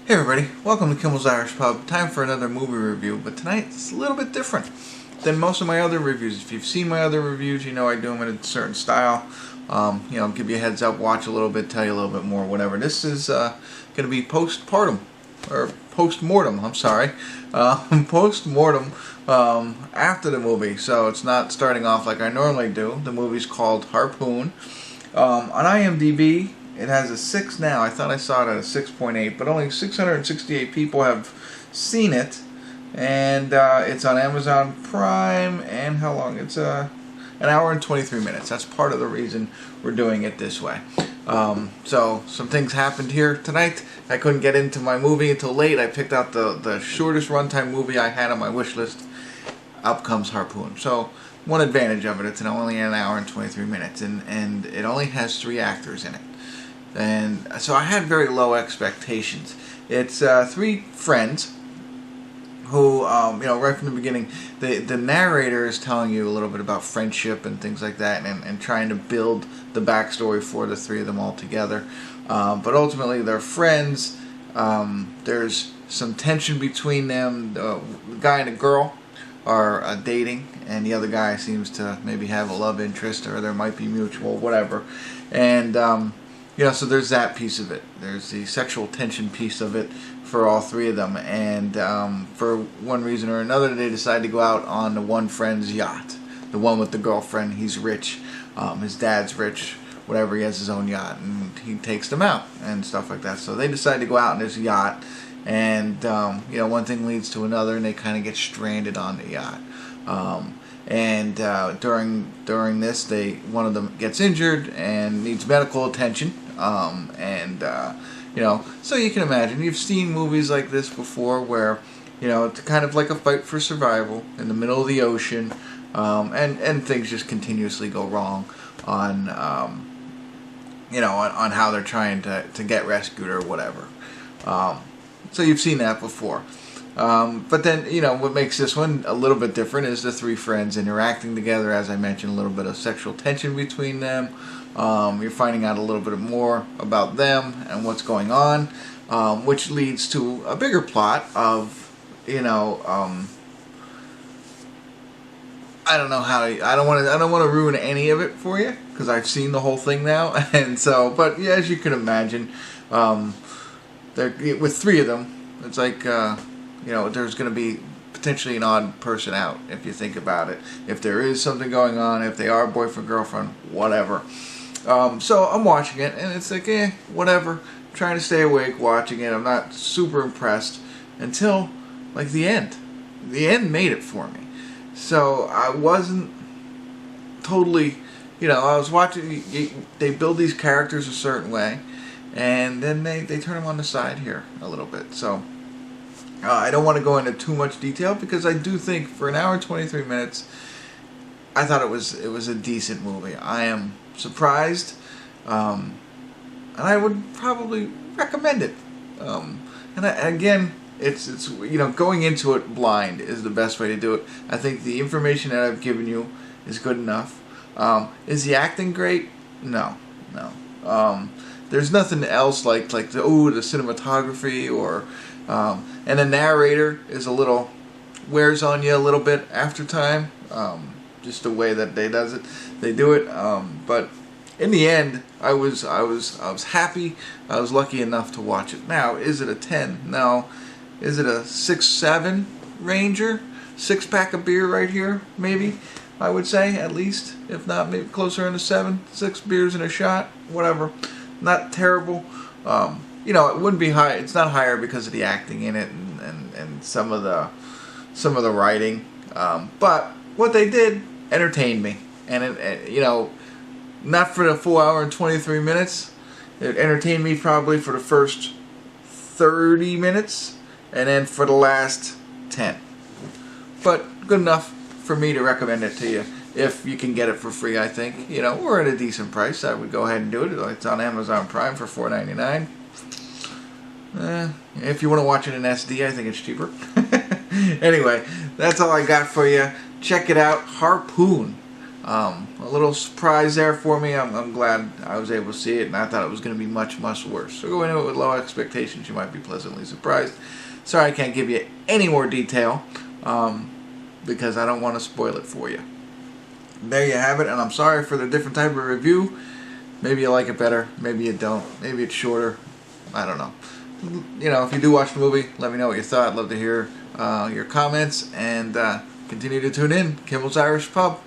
Hey everybody, welcome to Kimmel's Irish Pub. Time for another movie review, but tonight it's a little bit different than most of my other reviews. If you've seen my other reviews, you know I do them in a certain style. Give you a heads up, watch a little bit, tell you a little bit more, whatever. This is going to be post-mortem, I'm sorry. Post-mortem after the movie, so it's not starting off like I normally do. The movie's called Harpoon. On IMDb, it has a 6 now. I thought I saw it at a 6.8, but only 668 people have seen it. And it's on Amazon Prime. And how long? It's an hour and 23 minutes. That's part of the reason we're doing it this way. So some things happened here tonight. I couldn't get into my movie until late. I picked out the shortest runtime movie I had on my wish list. Up comes Harpoon. So one advantage of it, it's only an hour and 23 minutes, and it only has 3 actors in it. And so I had very low expectations. It's 3 friends who, right from the beginning, the narrator is telling you a little bit about friendship and things like that, and trying to build the backstory for the 3 of them all together. But ultimately, they're friends. There's some tension between them. The guy and the girl are dating, and the other guy seems to maybe have a love interest, or there might be mutual, whatever. And so there's that piece of it. There's the sexual tension piece of it for all 3 of them. And for one reason or another, they decide to go out on the one friend's yacht. The one with the girlfriend, he's rich. His dad's rich, whatever, he has his own yacht. And he takes them out and stuff like that. So they decide to go out on this yacht. And, one thing leads to another, and they kind of get stranded on the yacht. During this, one of them gets injured and needs medical attention. So you can imagine, you've seen movies like this before where, it's kind of like a fight for survival in the middle of the ocean, and things just continuously go wrong on how they're trying to get rescued or whatever. So you've seen that before. But then, what makes this one a little bit different is the 3 friends interacting together. As I mentioned, a little bit of sexual tension between them. You're finding out a little bit more about them and what's going on, which leads to a bigger plot of, I don't know how I don't want to ruin any of it for you because I've seen the whole thing now, and so. But yeah, as you can imagine, with 3 of them, it's like there's going to be potentially an odd person out if you think about it. If there is something going on, if they are boyfriend, girlfriend, whatever. So I'm watching it, and it's like, whatever. I'm trying to stay awake watching it. I'm not super impressed until, like, the end. The end made it for me. So I wasn't totally, I was watching, they build these characters a certain way, and then they turn them on the side here a little bit. So I don't want to go into too much detail because I do think for an hour and 23 minutes, I thought it was a decent movie. I am surprised, and I would probably recommend it. Again, it's going into it blind is the best way to do it. I think the information that I've given you is good enough. Is the acting great? No. There's nothing else like the cinematography or and the narrator is wears on you a little bit after time. Just the way that they do it. But in the end, I was happy. I was lucky enough to watch it. Now, is it a 10? No. Is it a 6-7 Ranger? 6-pack of beer right here, maybe. I would say at least, if not maybe closer into 7. 6 beers in a shot, whatever. Not terrible. It wouldn't be high. It's not higher because of the acting in it and some of the writing. But what they did entertained me, and it not for the full hour and 23 minutes. It entertained me probably for the first 30 minutes, and then for the last 10. But good enough for me to recommend it to you if you can get it for free. I think or at a decent price. I would go ahead and do it. It's on Amazon Prime for $4.99. If you want to watch it in SD, I think it's cheaper. Anyway, that's all I got for you. Check it out, Harpoon. A little surprise there for me. I'm glad I was able to see it, and I thought it was going to be much, much worse. So go into it with low expectations. You might be pleasantly surprised. Sorry I can't give you any more detail because I don't want to spoil it for you. There you have it, and I'm sorry for the different type of review. Maybe you like it better, maybe you don't, maybe it's shorter, I don't know. You know, if you do watch the movie, let me know what you thought. I'd love to hear your comments, and continue to tune in. Kimmel's Irish Pub.